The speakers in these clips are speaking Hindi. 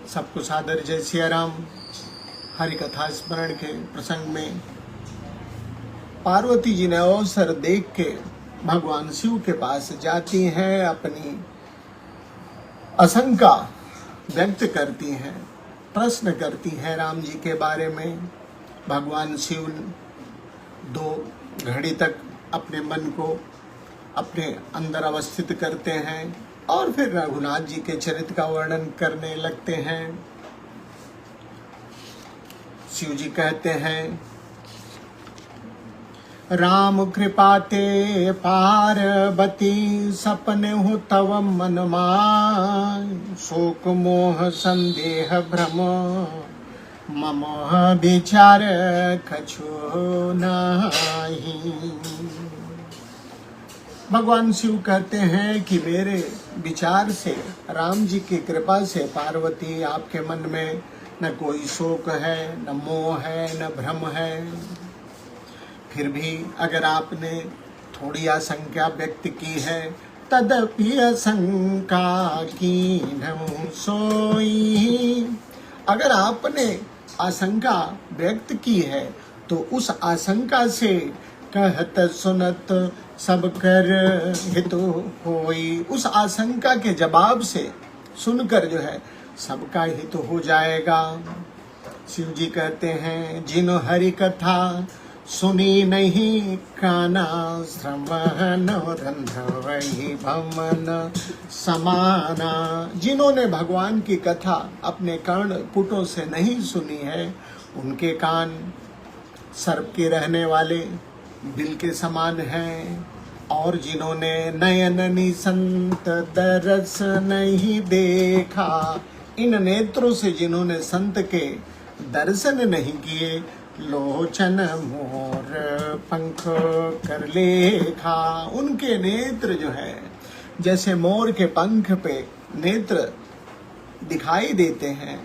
सबको सादर जय सिया राम। हरि कथा स्मरण के प्रसंग में पार्वती जी ने अवसर देख के भगवान शिव के पास जाती हैं, अपनी आशंका व्यक्त करती हैं, प्रश्न करती हैं राम जी के बारे में। भगवान शिव 2 घड़ी तक अपने मन को अपने अंदर अवस्थित करते हैं और फिर रघुनाथ जी के चरित्र का वर्णन करने लगते हैं। शिव जी कहते हैं, राम कृपा ते पार्वती सपने हो तव मन माय, शोक मोह संदेह भ्रम मम विचार कछु नाही। भगवान शिव कहते हैं कि मेरे विचार से, राम जी की कृपा से पार्वती आपके मन में न कोई शोक है, न मोह है, न भ्रम है। फिर भी अगर आपने थोड़ी आशंका व्यक्त की है, तदपि आशंका कीन्हु सोई। अगर आपने आशंका व्यक्त की है तो उस आशंका से कहत सुनत सब कर हित होई। उस आशंका के जवाब से सुनकर जो है सबका हित हो जाएगा। शिव जी कहते हैं, जिन हरि कथा सुनी नहीं काना, श्रवण रंधवहि भवन समाना। जिन्होंने भगवान की कथा अपने कर्ण पुटों से नहीं सुनी है, उनके कान सर्प के रहने वाले बिल के समान हैं। और जिन्होंने नयन निसंत दरस नहीं देखा, इन नेत्रों से जिन्होंने संत के दर्शन नहीं किए, लोचन मोर पंख कर लेखा। उनके नेत्र जो है जैसे मोर के पंख पे नेत्र दिखाई देते हैं,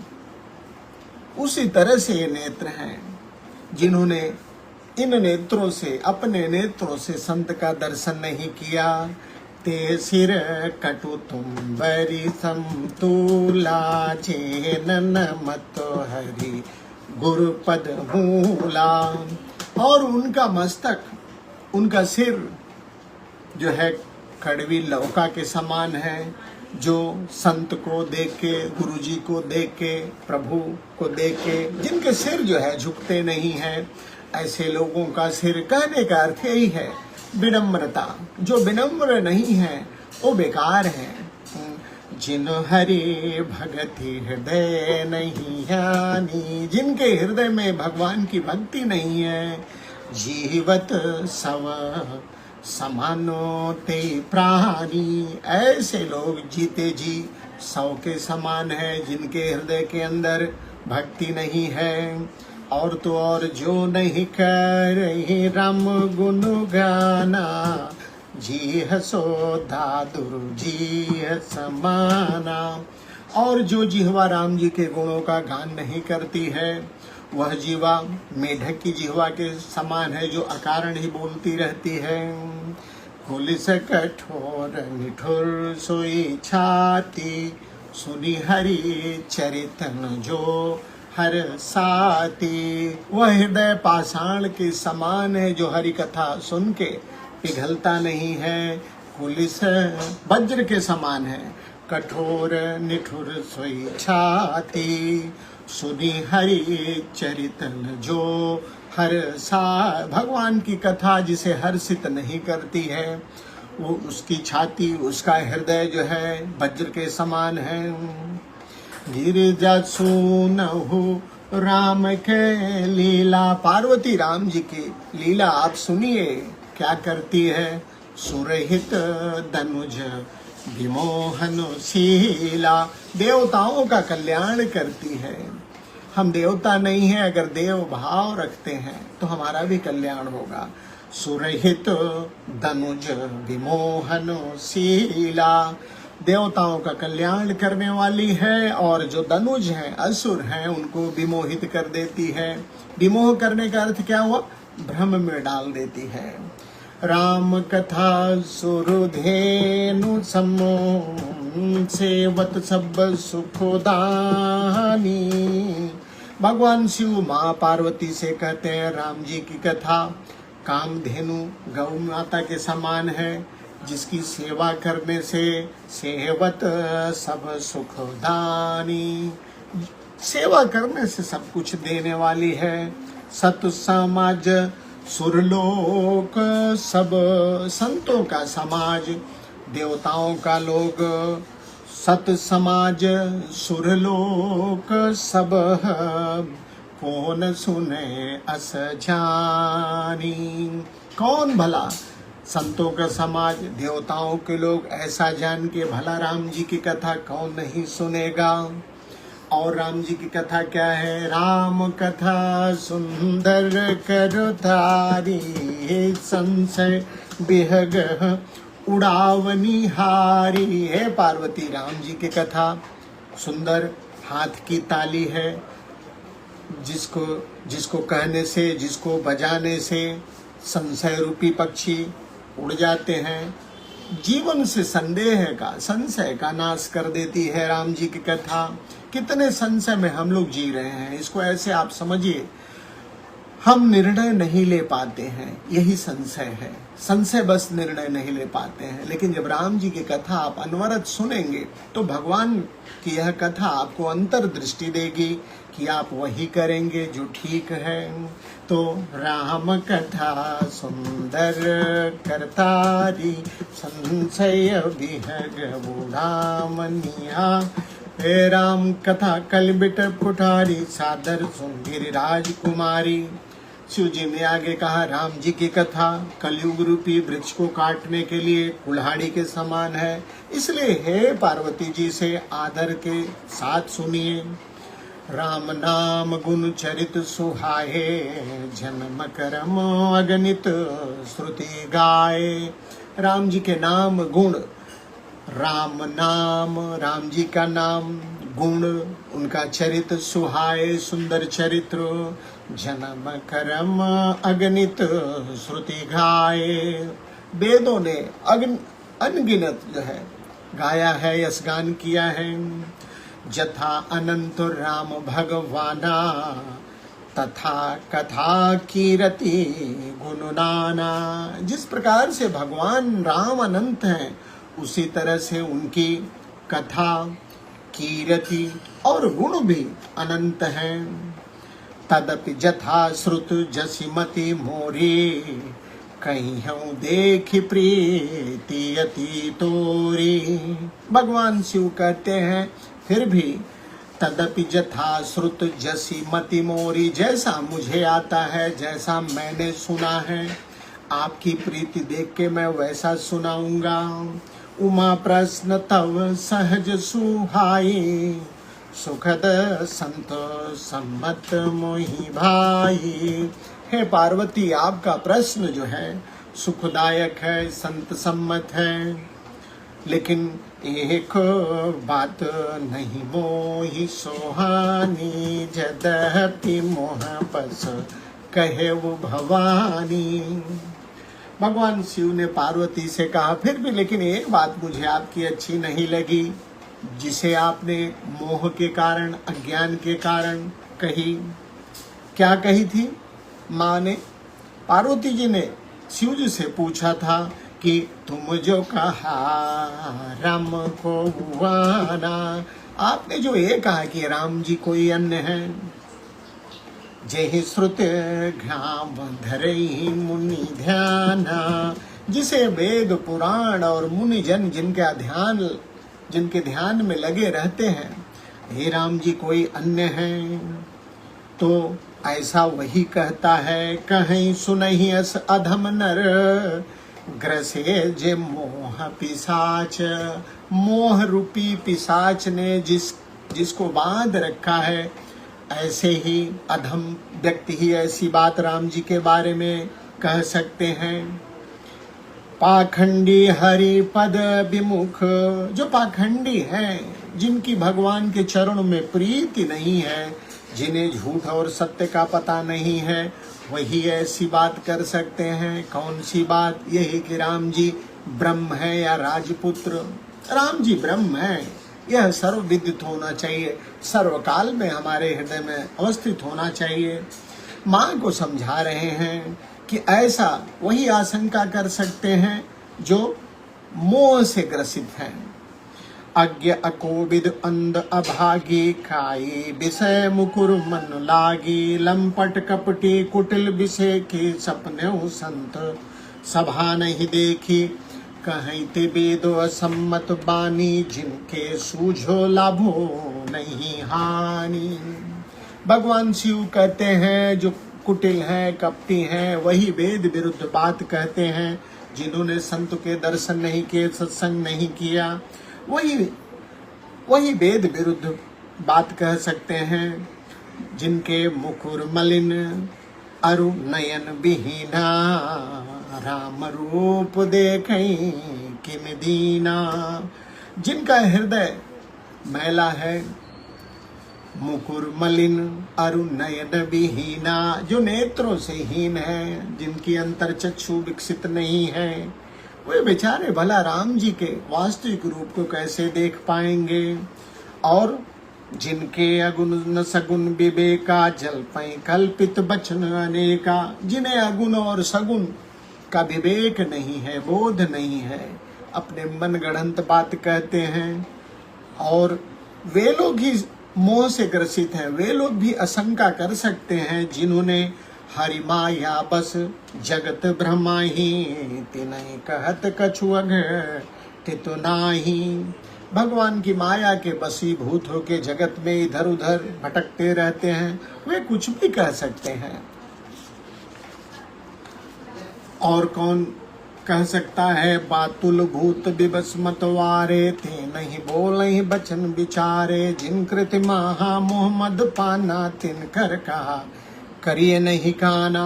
उसी तरह से ये नेत्र हैं। जिन्होंने इन नेत्रों से, अपने नेत्रों से संत का दर्शन नहीं किया, ते सिर कटु तुम बरी समतूला, चेनन मत हरि गुरुपद मूला। और उनका मस्तक, उनका सिर जो है कड़वी लौका के समान है, जो संत को देख के, गुरु जी को देख के, प्रभु को देख के जिनके सिर जो है झुकते नहीं हैं, ऐसे लोगों का सिर, कहने का अर्थ यही है विनम्रता। जो विनम्र नहीं है वो बेकार है। जिन हरि भगति हृदय नहीं हानि, जिनके हृदय में भगवान की भक्ति नहीं है, जीवत सव समानो ते प्राणी। ऐसे लोग जीते जी 100 के समान है, जिनके हृदय के अंदर भक्ति नहीं है। और तो और जो नहीं कर राम गुण गाना, जी हसो दादुर जी समाना। और जो जिह्वा राम जी के गुणों का गान नहीं करती है, वह जीवा मेढक की जिह्वा के समान है, जो अकारण ही बोलती रहती है। पुलिस कठोर निठुर सोई छाती, सुनी हरि चरितन जो हर साथी। वह हृदय पाषाण के समान है, जो हरि कथा सुन के पिघलता नहीं है। पुलिस वज्र के समान है, कठोर निठुर सोई छाती, सुनी हरि चरितन जो हर सा। भगवान की कथा जिसे हर्षित नहीं करती है, वो उसकी छाती, उसका हृदय जो है वज्र के समान है। गिरिजा सुनहु राम के लीला। पार्वती राम जी की लीला आप सुनिए, क्या करती है। सुरहित धनुज विमोहनशीला, देवताओं का कल्याण करती है। हम देवता नहीं हैं, अगर देव भाव रखते हैं तो हमारा भी कल्याण होगा। सुरहित धनुज विमोहनशीला, देवताओं का कल्याण करने वाली है। और जो धनुज हैं, असुर हैं, उनको विमोहित कर देती है। विमोह करने का अर्थ क्या हुआ, भ्रम में डाल देती है। राम कथा सुरधेनु समो सेवत सब सुखदानी। भगवान शिव माँ पार्वती से कहते हैं राम जी की कथा कामधेनु गौ माता के समान है, जिसकी सेवा करने से सेवत सब सुखदानी, सेवा करने से सब कुछ देने वाली है। सत समाज सुरलोक सब संतों का समाज, देवताओं का लोग। सत समाज सुरलोक सब कौन सुने अस जानी। कौन भला संतों का समाज, देवताओं के लोग, ऐसा जान के भला राम जी की कथा कौन नहीं सुनेगा। और राम जी की कथा क्या है? राम कथा सुंदर करो तारी, संशय बिहग उड़ावनी हारी। है पार्वती, राम जी की कथा सुंदर हाथ की ताली है, जिसको कहने से, जिसको बजाने से संशय रूपी पक्षी उड़ जाते हैं। जीवन से संशय का नाश कर देती है राम जी की कथा। कितने संशय में हम लोग जी रहे हैं, इसको ऐसे आप समझिए, हम निर्णय नहीं ले पाते हैं, यही संशय है। संशय बस निर्णय नहीं ले पाते हैं। लेकिन जब राम जी की कथा आप अनवरत सुनेंगे तो भगवान की यह कथा आपको अंतर्दृष्टि देगी कि आप वही करेंगे जो ठीक है। तो राम कथा सुंदर करतारी, संशय विहग उड़ावनिया। हे राम कथा कल बिट पुठारी, सादर सुन गिरिराज कुमारी। शिव जी ने आगे कहा राम जी की कथा कलयुग रूपी वृक्ष को काटने के लिए कुल्हाड़ी के समान है, इसलिए हे पार्वती जी से आदर के साथ सुनिए। राम नाम गुण चरित सुहाए, जन्म कर्म अगणित श्रुति गाए। राम जी के नाम गुण, राम नाम, राम जी का नाम, गुण उनका चरित्र सुहाए, सुंदर चरित्र, जन्म कर्म अगणित श्रुति गाए। वेदों ने अनगिनत जो है गाया है, यशगान किया है। जथा अनंत राम भगवाना, तथा कथा कीरति गुण नाना। जिस प्रकार से भगवान राम अनंत हैं, उसी तरह से उनकी कथा, कीरति और गुण भी अनंत हैं। तदपि जथा श्रुत जसी मति मोरी, कहीं देखी प्रीति अति तोरी। भगवान शिव कहते हैं फिर भी तदपि जथा श्रुत जसी मति मोरी, जैसा मुझे आता है, जैसा मैंने सुना है, आपकी प्रीति देख के मैं वैसा सुनाऊंगा। उमा प्रश्न तव सहज सुहाई, सुखद संत सम्मत मोहि भाई। हे पार्वती, आपका प्रश्न जो है सुखदायक है, संत सम्मत है, लेकिन एक बात नहीं मोहि सोहानी, जदपि मोह बस कहे वो भवानी। भगवान शिव ने पार्वती से कहा फिर भी, लेकिन एक बात मुझे आपकी अच्छी नहीं लगी, जिसे आपने मोह के कारण, अज्ञान के कारण कही। क्या कही थी माँ ने? पार्वती जी ने शिव जी से पूछा था कि तुम जो कहा राम को हुआना, आपने जो ये कहा कि राम जी कोई अन्य है, जय श्रुत घाम धरई मुनि ध्याना, जिसे वेद पुराण और मुनि जन जिनके ध्यान में लगे रहते हैं, हे राम जी कोई अन्य है। तो ऐसा वही कहता है, कहीं सुनहि अस अधम नर, ग्रसे जे मोह पिशाच। मोह रूपी पिशाच ने जिसको बांध रखा है, ऐसे ही अधम व्यक्ति ही ऐसी बात राम जी के बारे में कह सकते हैं। पाखंडी हरि पद विमुख, जो पाखंडी हैं, जिनकी भगवान के चरणों में प्रीति नहीं है, जिन्हें झूठ और सत्य का पता नहीं है, वही ऐसी बात कर सकते हैं। कौन सी बात? यही कि राम जी ब्रह्म है या राजपुत्र। राम जी ब्रह्म है, यह सर्वविदित होना चाहिए, सर्वकाल में हमारे हृदय में अवस्थित होना चाहिए। माँ को समझा रहे हैं कि ऐसा वही आशंका कर सकते हैं जो मोह से ग्रसित हैं। अज्ञ अकोविद अंध अभागी, खाई विषय मुकुर मन लागी, लंपट कपटी कुटिल विषय के सपने संत सभा नहीं देखी, कहीं ते वेदो असम्मत बानी, जिनके सूझो लाभो नहीं हानि। भगवान शिव कहते हैं जो कुटिल हैं, कपटी हैं, वही वेद विरुद्ध बात कहते हैं, जिन्होंने संत के दर्शन नहीं किए, सत्संग नहीं किया, वही वेद विरुद्ध बात कह सकते हैं। जिनके मुकुर मलिन अरु नयन विहीना, राम रूप देखें किम दीना। जिनका हृदय मैला है, मुकुर मलिन अरु नयन विहीना, जो नेत्रों से हीन है, जिनकी अंतरचक्षु विकसित नहीं है, वे बेचारे भला राम जी के वास्तविक रूप को कैसे देख पाएंगे। और जिनके अगुण न सगुण विवेका, जलपै कल्पित बचन अनेका। जिन्हें अगुण और सगुण का विवेक नहीं है, बोध नहीं है, अपने मन गढ़ंत बात कहते हैं। और वे लोग ही मोह से ग्रसित हैं, वे लोग भी आशंका कर सकते हैं जिन्होंने हरि माया बस जगत भ्रमाही, तिनहि कहत कछु अघटित नाही। भगवान की माया के बसीभूत होके जगत में इधर उधर भटकते रहते हैं, वे कुछ भी कह सकते हैं। और कौन कह सकता है, बातुल भूत विवश मतवारे, ते नहीं बोले बचन विचारे, जिन कृति महा मोहम्मद पाना, तिन कर कहा करिए नहीं काना।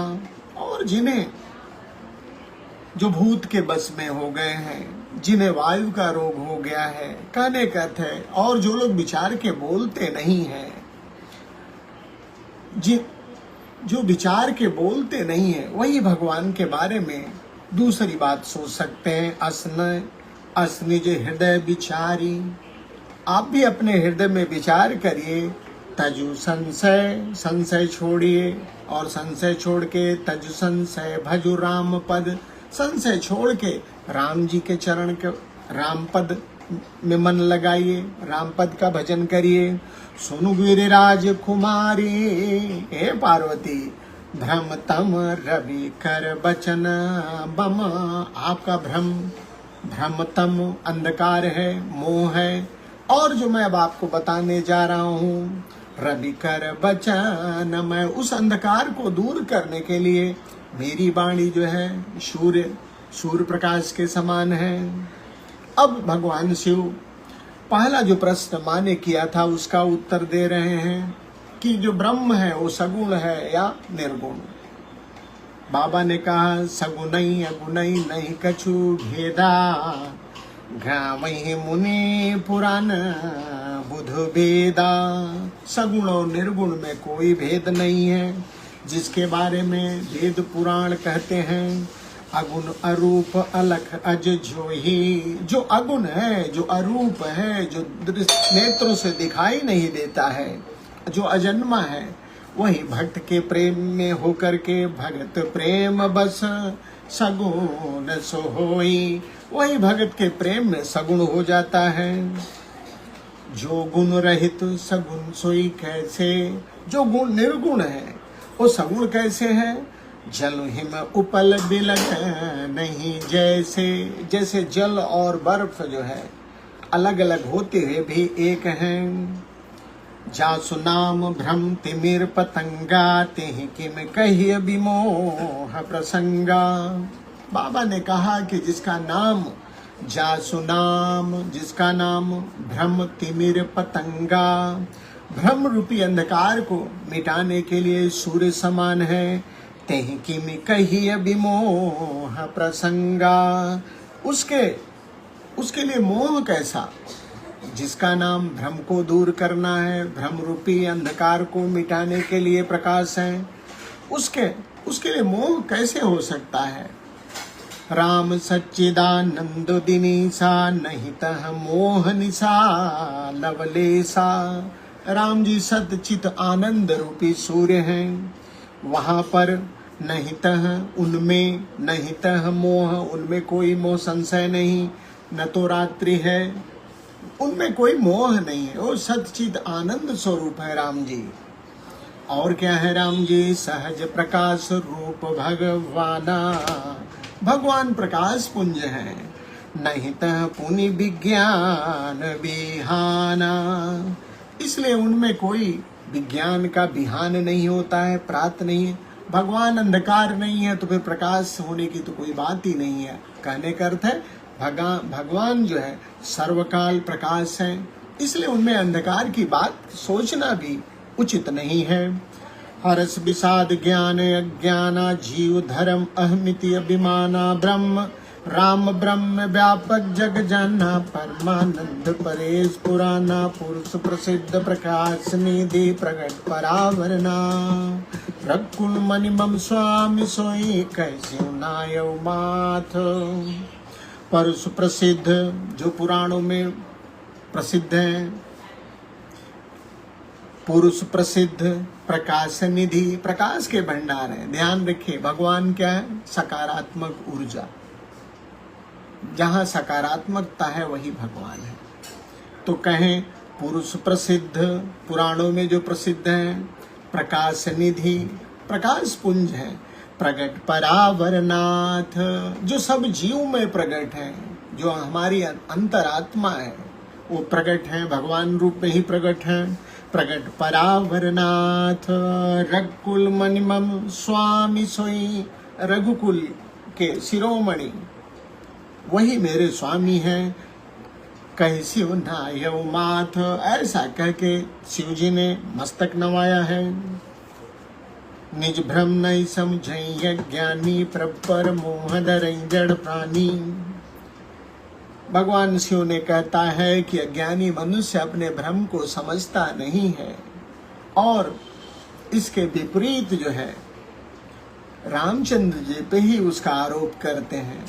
और जिन्हें जो भूत के बस में हो गए हैं, जिन्हें वायु का रोग हो गया है, कहने कहते हैं, और जो लोग विचार के बोलते नहीं हैं, जो विचार के बोलते नहीं है, वही भगवान के बारे में दूसरी बात सोच सकते हैं। असनिज हृदय विचारी। आप भी अपने हृदय में विचार करिए। तजु संशय छोड़िए, और संशय छोड़ के तजु संशय भजु राम पद। संशय छोड़ के राम जी के चरण के राम पद में मन लगाइए, राम पद का भजन करिए। सुनु गिरिराज कुमारी, हे पार्वती भ्रम तम रवि कर बचन बम। आपका भ्रम तम अंधकार है, मोह है, और जो मैं अब आपको बताने जा रहा हूँ, रवि कर बचन, मैं उस अंधकार को दूर करने के लिए मेरी वाणी जो है सूर्य प्रकाश के समान है। अब भगवान शिव पहला जो प्रश्न माने किया था उसका उत्तर दे रहे हैं कि जो ब्रह्म है वो सगुण है या निर्गुण। बाबा ने कहा सगुणई अगुणई नहीं कछु भेदा, गावहि मुनि पुराण बुध वेदा। सगुण और निर्गुण में कोई भेद नहीं है, जिसके बारे में वेद पुराण कहते हैं। अगुण अरूप अलख अज जो ही, जो अगुण है, जो अरूप है, जो नेत्रों से दिखाई नहीं देता है, जो अजन्मा है, वही भक्त के प्रेम में होकर के भगत प्रेम बस सगुण सो होई। वही भगत के प्रेम में सगुण हो जाता है। जो गुण रहित सगुण सोई कैसे, जो गुण निर्गुण है वो सगुण कैसे है। जल हिम उपल बिलग नहीं जैसे, जैसे जल और बर्फ जो है अलग अलग होते हुए भी एक हैं। जासु नाम भ्रम तिमिर पतंगा, तेहि किम कहिय विमोह प्रसंगा। बाबा ने कहा कि जिसका नाम जासु नाम, जिसका नाम भ्रम तिमिर पतंगा, भ्रम रूपी अंधकार को मिटाने के लिए सूर्य समान है। तेहि किम कहिय विमोह प्रसंगा, उसके लिए मोह कैसा, जिसका नाम भ्रम को दूर करना है, भ्रम रूपी अंधकार को मिटाने के लिए प्रकाश है, उसके लिए मोह कैसे हो सकता है। राम सच्चिदानंद दिनीसा, नहीं तह मोह निशा लवलेसा। राम जी सतचित आनंद रूपी सूर्य हैं, वहां पर नहीं तह उनमें, नहीं तह मोह उनमें कोई मोह संशय नहीं, न तो रात्रि है उनमें कोई मोह नहीं है, वो सतचित आनंद स्वरूप है राम जी। और क्या है राम जी? सहज प्रकाश रूप भगवाना, भगवान प्रकाश पुंज है, नहीं तह पुनि विज्ञान बिहाना। इसलिए उनमें कोई विज्ञान का बिहान नहीं होता है, प्रात नहीं है। भगवान अंधकार नहीं है तो फिर प्रकाश होने की तो कोई बात ही नहीं है। कहने का अर्थ है भगवान जो है सर्वकाल प्रकाश है, इसलिए उनमें अंधकार की बात सोचना भी उचित नहीं है। हर्ष विषाद ज्ञान अज्ञाना, जीव धर्म अहमिति अभिमाना, ब्रह्म राम ब्रह्म व्यापक जग जाना, परमानंद परेश पुराना, पुरुष प्रसिद्ध प्रकाश निधि प्रगट परावरना, रघुकुल मणि मम स्वामी सोई, कैसे नायव माथ। पुरुष प्रसिद्ध जो पुराणों में प्रसिद्ध है, पुरुष प्रसिद्ध प्रकाश निधि, प्रकाश के भंडार है। ध्यान रखिए, भगवान क्या है? सकारात्मक ऊर्जा, जहां सकारात्मकता है वही भगवान है। तो कहें पुरुष प्रसिद्ध, पुराणों में जो प्रसिद्ध है, प्रकाश निधि प्रकाश पुंज है, प्रगट परावरनाथ जो सब जीव में प्रगट है, जो हमारी अंतरात्मा है वो प्रगट है, भगवान रूप में ही प्रगट है। प्रगट परावरनाथ रघुकुल मणिमम स्वामी सोई, रघुकुल के शिरोमणि वही मेरे स्वामी हैं। कैसी नायव माथ, ऐसा कह के शिव जी ने मस्तक नवाया है। निज भ्रम नहीं समझै ज्ञानी, प्रपर मोह धरै जड़ प्राणी। भगवान शिव ने कहता है कि अज्ञानी मनुष्य अपने भ्रम को समझता नहीं है, और इसके विपरीत जो है रामचंद्र जी पे ही उसका आरोप करते हैं।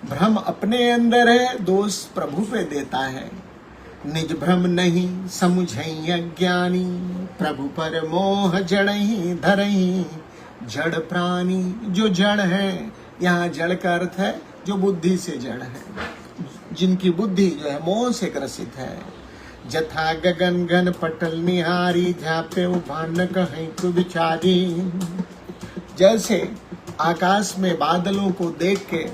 भ्रम अपने अंदर है, दोष प्रभु पे देता है। निज भ्रम नहीं समुझै अज्ञानी, प्रभु पर मोह जड़हि धरहि जड़ प्राणी। जो जड़ है, यहाँ जड़ का अर्थ है जो बुद्धि से जड़ है, जिनकी बुद्धि जो है मोह से ग्रसित है। जथा गगन घन पटल निहारी, झापे भान कहीं को विचारी। जैसे आकाश में बादलों को देख के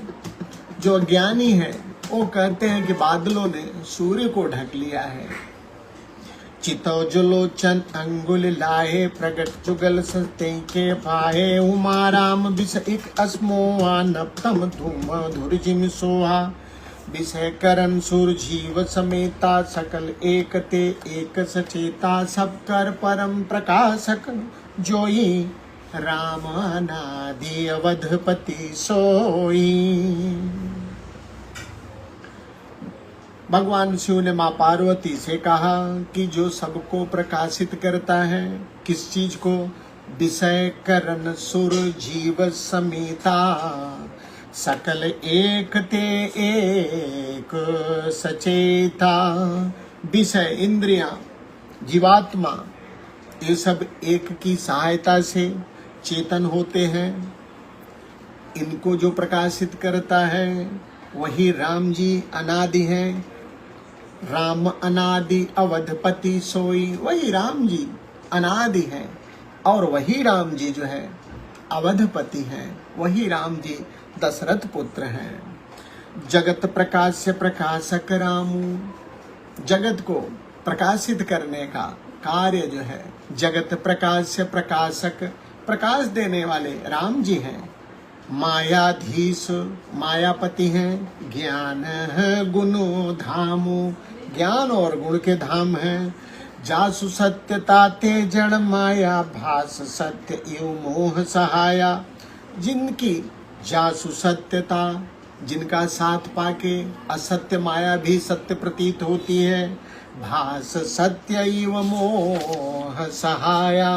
जो अज्ञानी है वो कहते हैं कि बादलों ने सूर्य को ढक लिया है। चितो जुलोचन अंगुल लाए, प्रगट जुगल सत्य के पाए। उमा राम विष एक अस्मोहा, नप्तम धूम धुर जिम सोहा। विषय करण सुर जीव समेता, सकल एक ते एक सचेता। सब कर परम प्रकाशक, जोई राम अनादि अवधपति सोई। भगवान शिव ने माँ पार्वती से कहा कि जो सबको प्रकाशित करता है, किस चीज को? विषय करण सुर जीव समेता, सकल एक ते एक सचेता। विषय इंद्रियां, जीवात्मा, ये सब एक की सहायता से चेतन होते हैं। इनको जो प्रकाशित करता है वही राम जी अनादि हैं। राम अनादि अवधपति सोई, वही राम जी अनादि हैं, और वही राम जी जो है अवधपति हैं, वही राम जी दशरथ पुत्र हैं। जगत प्रकाश्य प्रकाशक रामू, जगत को प्रकाशित करने का कार्य जो है, जगत प्रकाश्य प्रकाशक, प्रकाश देने वाले राम जी हैं। मायाधीश, मायापति हैं। ज्ञान है गुणो धामो, ज्ञान और गुण के धाम हैं। जासु सत्यता ते जड़ माया, भास सत्य एव मोह सहाया। जिनकी जासु सत्यता, जिनका साथ पाके असत्य माया भी सत्य प्रतीत होती है। भास सत्य एव मोह सहाया।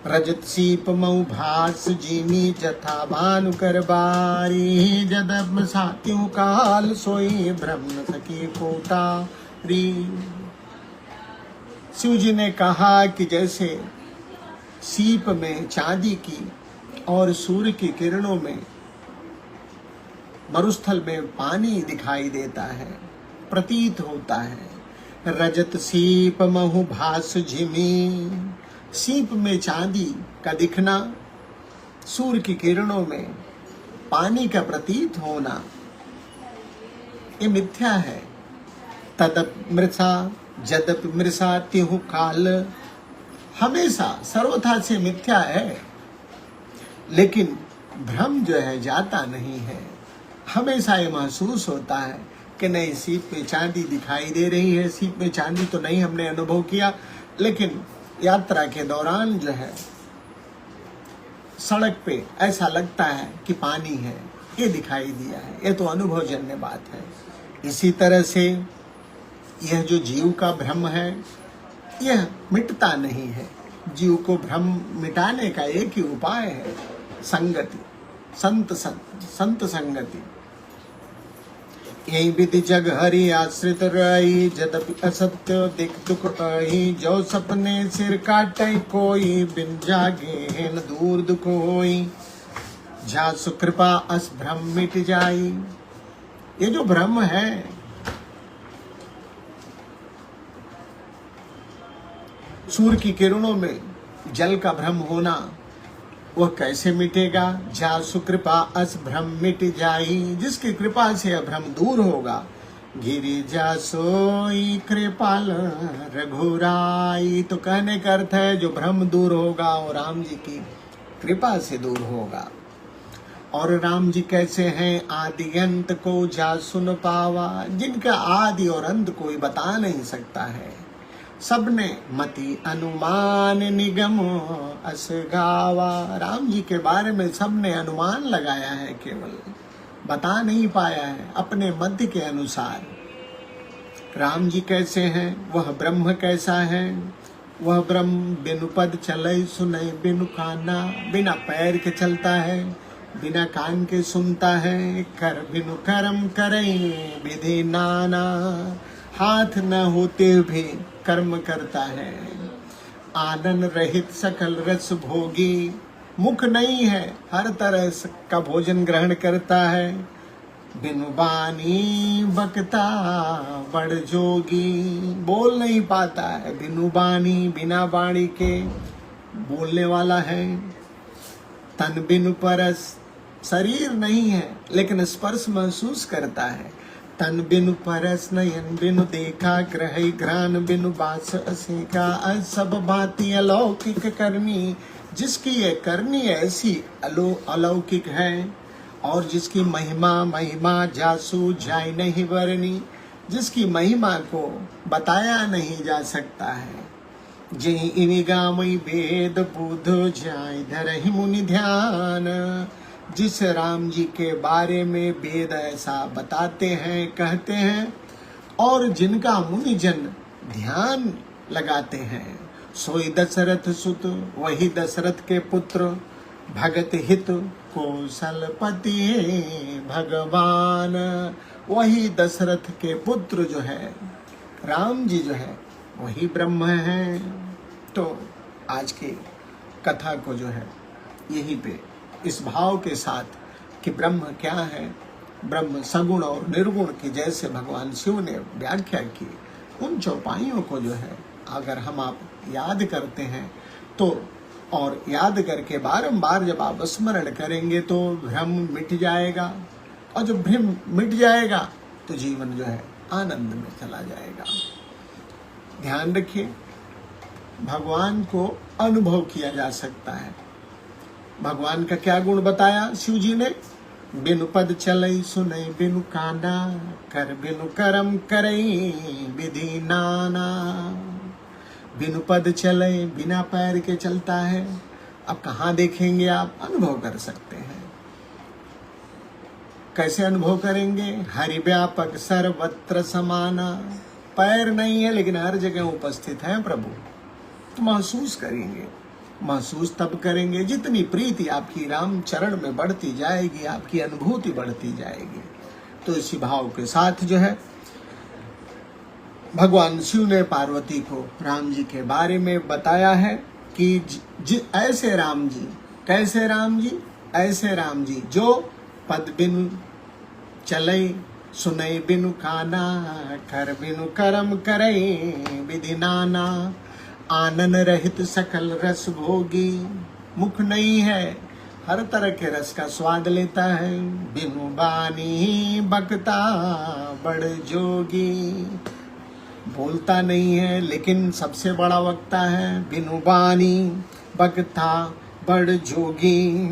रजत सीप मऊ भास जीनी जथा भानु कर बारी जदब सात्यु काल सोई ब्रह्म सकी कोटारी। शिव जी ने कहा कि जैसे सीप में चांदी की और सूर्य की किरणों में मरुस्थल में पानी दिखाई देता है, प्रतीत होता है। रजत सीप महु भास झिमी, सीप में चांदी का दिखना, सूर्य की किरणों में पानी का प्रतीत होना, ये मिथ्या है। तदप मृषा जदप मृषा तिहु काल, हमेशा सर्वथा से मिथ्या है, लेकिन भ्रम जो है जाता नहीं है। हमेशा ये महसूस होता है कि नहीं, सीप में चांदी दिखाई दे रही है। सीप में चांदी तो नहीं हमने अनुभव किया, लेकिन यात्रा के दौरान जो है सड़क पे ऐसा लगता है कि पानी है, ये दिखाई दिया है। ये तो अनुभवजन्य बात है। इसी तरह से यह जो जीव का भ्रम है, यह मिटता नहीं है। जीव को भ्रम मिटाने का एक ही उपाय है, संगति, संत संगति। यही विधि जग हरि आश्रित रही, जदपि असत्य दिख दुख अही। जो सपने सिर काटे कोई, बिन जागे न दूर दुख होई। जा सुकृपा अस भ्रम मिट जाई। ये जो भ्रम है, सूर्य की किरणों में जल का भ्रम होना, वह कैसे मिटेगा? जा सुकृपा अस भ्रम मिट जाई, जिसकी कृपा से अभ्रम दूर होगा। गिरि जा सोई कृपाल रघुराई, तो कहने का अर्थ है जो भ्रम दूर होगा और राम जी की कृपा से दूर होगा। और राम जी कैसे हैं? आदि अंत को जा सुन पावा, जिनका आदि और अंत कोई बता नहीं सकता है। सबने मति अनुमान निगम अस गावा, राम जी के बारे में सबने अनुमान लगाया है, केवल बता नहीं पाया है अपने मध्य के अनुसार। राम जी कैसे हैं? वह ब्रह्म कैसा है? वह ब्रह्म बिनु पद चले सुने बिनु काना, बिना पैर के चलता है, बिना कान के सुनता है। कर बिनु कर्म करे विधि नाना, हाथ न होते भी कर्म करता है। आनंद रहित सकल रस भोगी, मुख नहीं है, हर तरह का भोजन ग्रहण करता है। बिनु बानी बकता बड़ जोगी, बोल नहीं पाता है। बिनु बानी, बिना बाणी के बोलने वाला है। तन बिनु परस, शरीर नहीं है लेकिन स्पर्श महसूस करता है। तन बिनु परस नयन बिनु देखा, ग्रह घ्राण बिनु बास असेका। सब भांति अलौकिक करनी, जिसकी ये करनी ऐसी अलौकिक है, और जिसकी महिमा जासु जाय नहीं वर्णी, जिसकी महिमा को बताया नहीं जा सकता है। जय इनि गामई वेद बुध जाय धरहि मुनि ध्यान, जिस राम जी के बारे में वेद ऐसा बताते हैं, कहते हैं, और जिनका मुनि जन ध्यान लगाते हैं। सोई दशरथ सुत, वही दशरथ के पुत्र, भगत हित कौशलपति भगवान, वही दशरथ के पुत्र जो है राम जी जो है, वही ब्रह्म है। तो आज की कथा को जो है यहीं पे इस भाव के साथ कि ब्रह्म क्या है, ब्रह्म सगुण और निर्गुण की जैसे भगवान शिव ने व्याख्या की, उन चौपाइयों को जो है अगर हम आप याद करते हैं तो, और याद करके बारंबार जब आप स्मरण करेंगे तो भ्रम मिट जाएगा, और जब भ्रम मिट जाएगा तो जीवन जो है आनंद में चला जाएगा। ध्यान रखिए, भगवान को अनुभव किया जा सकता है। भगवान का क्या गुण बताया शिव जी ने? बिनु पद चलई सुनई बिनु काना, कर बिनु कर्म करई विधि नाना। बिनु पद चले, बिना पैर के चलता है। अब कहाँ देखेंगे आप? अनुभव कर सकते हैं। कैसे अनुभव करेंगे? हरि व्यापक सर्वत्र समाना, पैर नहीं है लेकिन हर जगह उपस्थित है प्रभु, तो महसूस करेंगे। महसूस तब करेंगे जितनी प्रीति आपकी राम चरण में बढ़ती जाएगी, आपकी अनुभूति बढ़ती जाएगी। तो इसी भाव के साथ जो है भगवान शिव ने पार्वती को राम जी के बारे में बताया है कि ऐसे राम जी, कैसे राम जी, ऐसे राम जी जो पद बिनु चले, सुनई बिनु काना, कर बिनु करम करे विधि नाना, आनन रहित सकल रस भोगी, मुख नहीं है हर तरह के रस का स्वाद लेता है, बिनु बानी बकता बड़ जोगी, बोलता नहीं है लेकिन सबसे बड़ा वक्ता है, बिनु बानी बकता बड़ जोगी।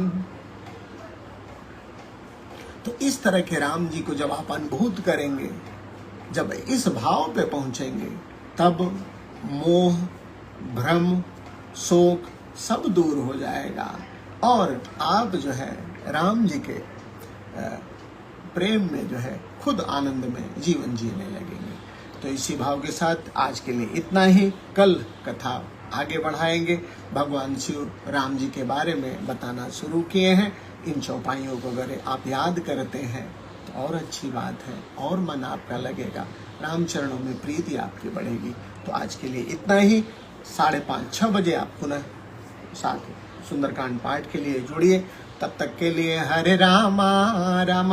तो इस तरह के राम जी को जब आप अनुभूत करेंगे, जब इस भाव पे पहुंचेंगे, तब मोह भ्रम शोक सब दूर हो जाएगा और आप जो है राम जी के प्रेम में जो है खुद आनंद में जीवन जीने लगेंगे। तो इसी भाव के साथ आज के लिए इतना ही। कल कथा आगे बढ़ाएंगे। भगवान शिव राम जी के बारे में बताना शुरू किए हैं। इन चौपाइयों को अगर आप याद करते हैं तो और अच्छी बात है, और मन आपका लगेगा, राम चरणों में प्रीति आपकी बढ़ेगी। तो आज के लिए इतना ही। 5:30-6 बजे आप पुनः साथ सुंदरकांड पाठ के लिए जुड़िए। तब तक के लिए हरे रामा रामा।